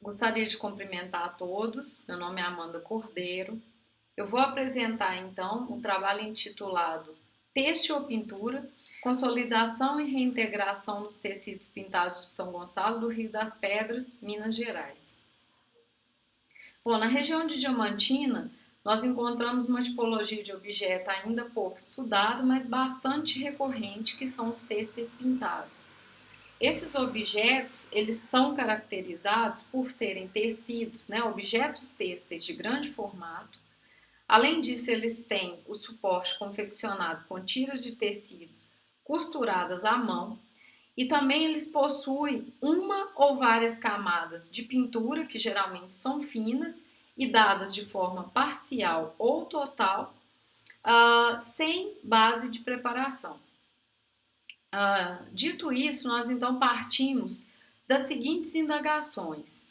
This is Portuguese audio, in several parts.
Gostaria de cumprimentar a todos. Meu nome é Amanda Cordeiro. Eu vou apresentar então um trabalho intitulado Têxtil ou Pintura, Consolidação e Reintegração nos Tecidos Pintados de São Gonçalo do Rio das Pedras, Minas Gerais. Bom, na região de Diamantina, nós encontramos uma tipologia de objeto ainda pouco estudada, mas bastante recorrente, que são os têxteis pintados. Esses objetos, eles são caracterizados por serem tecidos, né, objetos têxteis de grande formato. Além disso, eles têm o suporte confeccionado com tiras de tecido costuradas à mão e também eles possuem uma ou várias camadas de pintura, que geralmente são finas e dadas de forma parcial ou total, sem base de preparação. Dito isso, nós então partimos das seguintes indagações.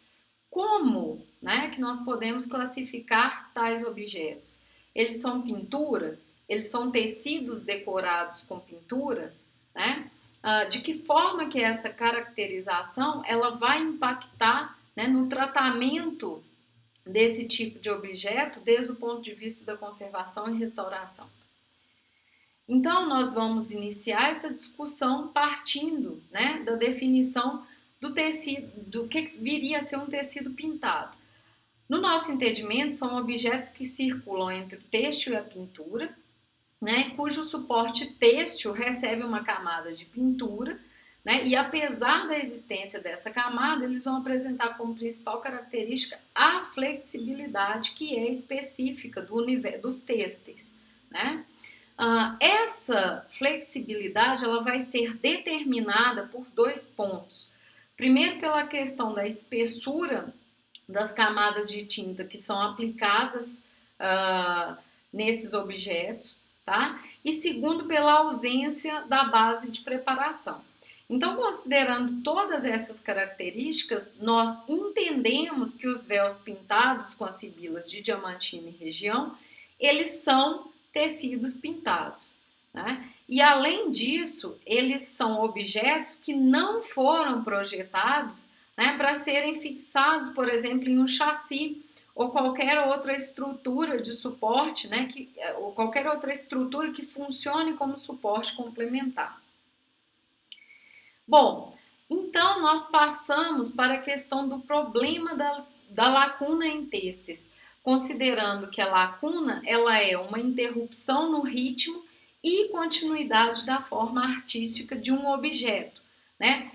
Como, né, que nós podemos classificar tais objetos? Eles são pintura? Eles são tecidos decorados com pintura? Né? De que forma que essa caracterização ela vai impactar, né, no tratamento desse tipo de objeto desde o ponto de vista da conservação e restauração? Então, nós vamos iniciar essa discussão partindo, né, da definição do tecido, do que viria a ser um tecido pintado. No nosso entendimento, são objetos que circulam entre o têxtil e a pintura, né, cujo suporte têxtil recebe uma camada de pintura, né, e apesar da existência dessa camada, eles vão apresentar como principal característica a flexibilidade que é específica do universo dos têxteis, né? Essa flexibilidade ela vai ser determinada por dois pontos. Primeiro, pela questão da espessura das camadas de tinta que são aplicadas nesses objetos, tá? E segundo, pela ausência da base de preparação. Então, considerando todas essas características, nós entendemos que os véus pintados com as sibilas de Diamantina e região, eles são tecidos pintados, né? E além disso, eles são objetos que não foram projetados, né, para serem fixados, por exemplo, em um chassi ou qualquer outra estrutura de suporte, né, ou qualquer outra estrutura que funcione como suporte complementar. Bom, então nós passamos para a questão do problema da lacuna em têxteis, considerando que a lacuna ela é uma interrupção no ritmo e continuidade da forma artística de um objeto, né?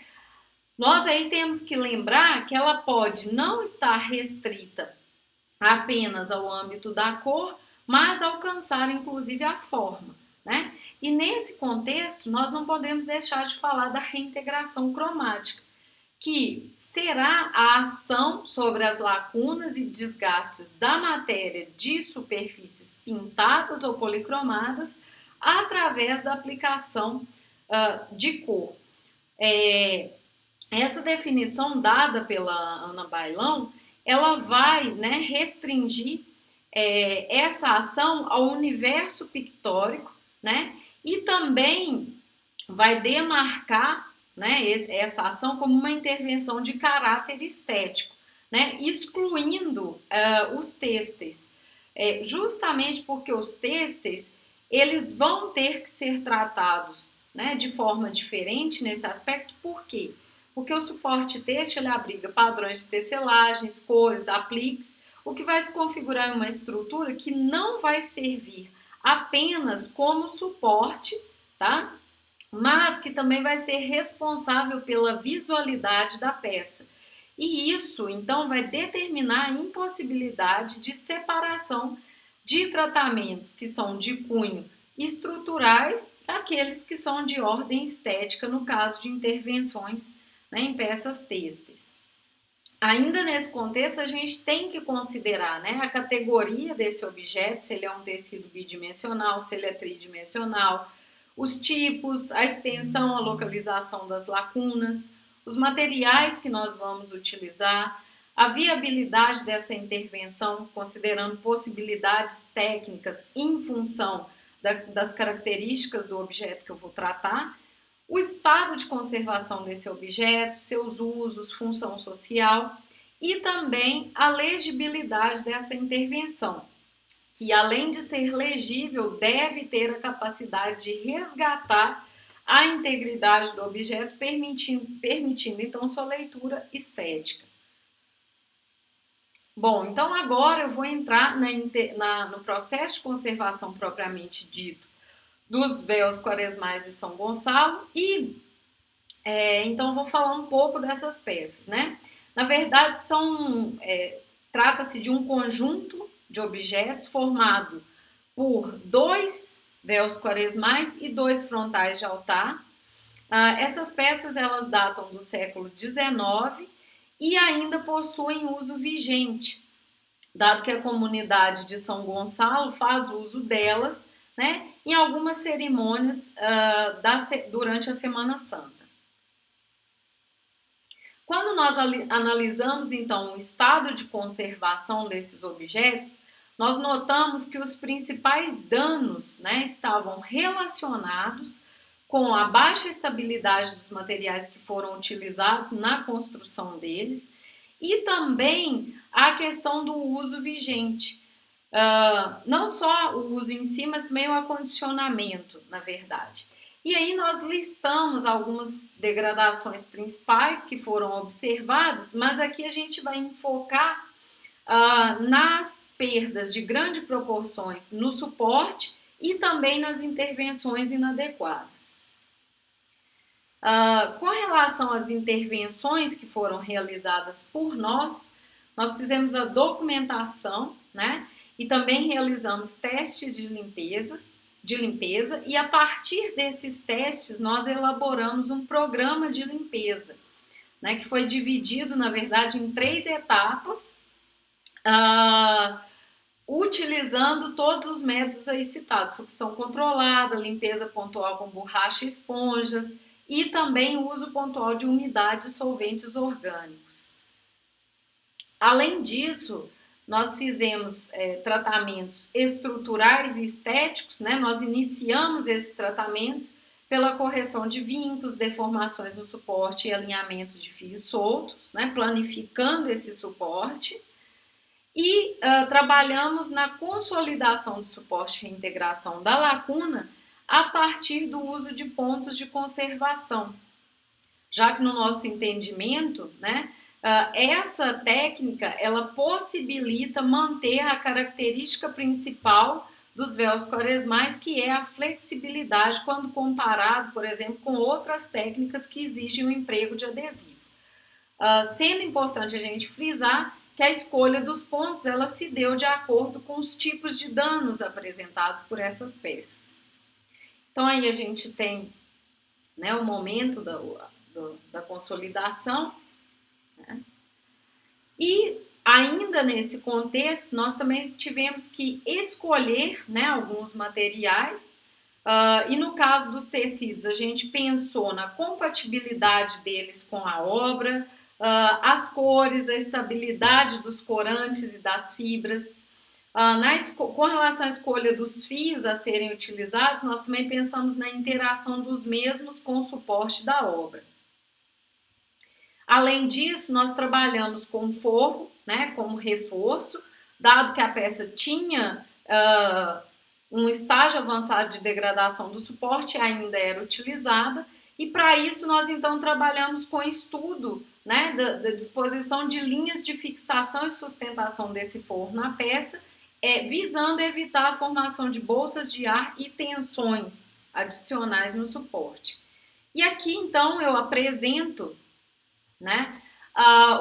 Nós aí temos que lembrar que ela pode não estar restrita apenas ao âmbito da cor, mas alcançar inclusive a forma, né? E nesse contexto, nós não podemos deixar de falar da reintegração cromática, que será a ação sobre as lacunas e desgastes da matéria de superfícies pintadas ou policromadas através da aplicação de cor. Essa definição dada pela Ana Bailão, ela vai, né, restringir essa ação ao universo pictórico, né, e também vai demarcar, né, essa ação como uma intervenção de caráter estético, né, excluindo os têxteis, justamente porque os têxteis eles vão ter que ser tratados, né, de forma diferente nesse aspecto. Por quê? Porque o suporte têxtil ele abriga padrões de tecelagens, cores, apliques, o que vai se configurar em uma estrutura que não vai servir apenas como suporte, tá? Mas que também vai ser responsável pela visualidade da peça. E isso, então, vai determinar a impossibilidade de separação de tratamentos que são de cunho estruturais daqueles que são de ordem estética, no caso de intervenções, né, em peças têxteis. Ainda nesse contexto, a gente tem que considerar, né, a categoria desse objeto, se ele é um tecido bidimensional, se ele é tridimensional, os tipos, a extensão, a localização das lacunas, os materiais que nós vamos utilizar, a viabilidade dessa intervenção, considerando possibilidades técnicas em função das características do objeto que eu vou tratar, o estado de conservação desse objeto, seus usos, função social e também a legibilidade dessa intervenção, que além de ser legível, deve ter a capacidade de resgatar a integridade do objeto, permitindo então sua leitura estética. Bom, então agora eu vou entrar no processo de conservação propriamente dito dos véus quaresmais de São Gonçalo e então vou falar um pouco dessas peças, né? Na verdade, trata-se de um conjunto de objetos formado por 2 véus quaresmais e 2 frontais de altar. Essas peças elas datam do século XIX e ainda possuem uso vigente, dado que a comunidade de São Gonçalo faz uso delas, né, em algumas cerimônias durante a Semana Santa. Quando nós analisamos, então, o estado de conservação desses objetos, nós notamos que os principais danos, né, estavam relacionados com a baixa estabilidade dos materiais que foram utilizados na construção deles e também a questão do uso vigente. Não só o uso em si, mas também o acondicionamento, na verdade. E aí nós listamos algumas degradações principais que foram observadas, mas aqui a gente vai enfocar nas perdas de grandes proporções no suporte e também nas intervenções inadequadas. Com relação às intervenções que foram realizadas por nós fizemos a documentação, né? E também realizamos testes de limpeza e a partir desses testes nós elaboramos um programa de limpeza, né, que foi dividido, na verdade, em 3 etapas, utilizando todos os métodos aí citados, sucção controlada, limpeza pontual com borracha e esponjas e também o uso pontual de umidade e solventes orgânicos. Além disso, nós fizemos tratamentos estruturais e estéticos, né? Nós iniciamos esses tratamentos pela correção de vincos, deformações no suporte e alinhamentos de fios soltos, né? Planificando esse suporte. E trabalhamos na consolidação do suporte e reintegração da lacuna a partir do uso de pontos de conservação. Já que no nosso entendimento, né, essa técnica ela possibilita manter a característica principal dos véus quaresmais, que é a flexibilidade quando comparado, por exemplo, com outras técnicas que exigem o emprego de adesivo. Sendo importante a gente frisar que a escolha dos pontos ela se deu de acordo com os tipos de danos apresentados por essas peças. Então aí a gente tem, né, o momento da consolidação, né? E ainda nesse contexto nós também tivemos que escolher, né, alguns materiais e no caso dos tecidos a gente pensou na compatibilidade deles com a obra, as cores, a estabilidade dos corantes e das fibras. Com relação à escolha dos fios a serem utilizados, nós também pensamos na interação dos mesmos com o suporte da obra. Além disso, nós trabalhamos com forro, né, como reforço, dado que a peça tinha um estágio avançado de degradação do suporte, ainda era utilizada, e para isso nós então trabalhamos com estudo, né, da disposição de linhas de fixação e sustentação desse forro na peça, visando evitar a formação de bolsas de ar e tensões adicionais no suporte. E aqui então eu apresento, né,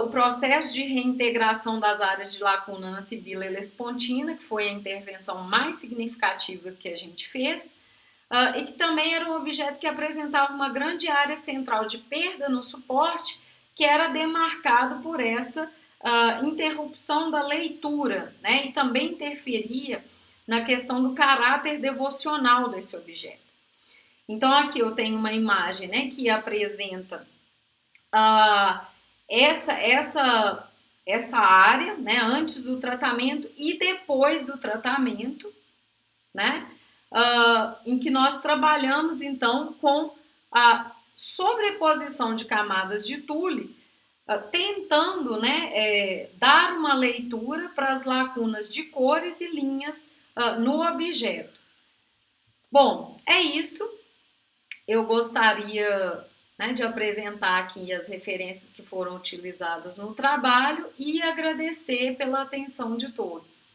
o processo de reintegração das áreas de lacuna na Sibila Helespontina, que foi a intervenção mais significativa que a gente fez, e que também era um objeto que apresentava uma grande área central de perda no suporte, que era demarcado por essa interrupção da leitura, né, e também interferia na questão do caráter devocional desse objeto. Então aqui eu tenho uma imagem, né, que apresenta essa área, né, antes do tratamento e depois do tratamento, né, em que nós trabalhamos então com a sobreposição de camadas de tule tentando, né, dar uma leitura para as lacunas de cores e linhas no objeto. Bom, é isso. Eu gostaria, né, de apresentar aqui as referências que foram utilizadas no trabalho e agradecer pela atenção de todos.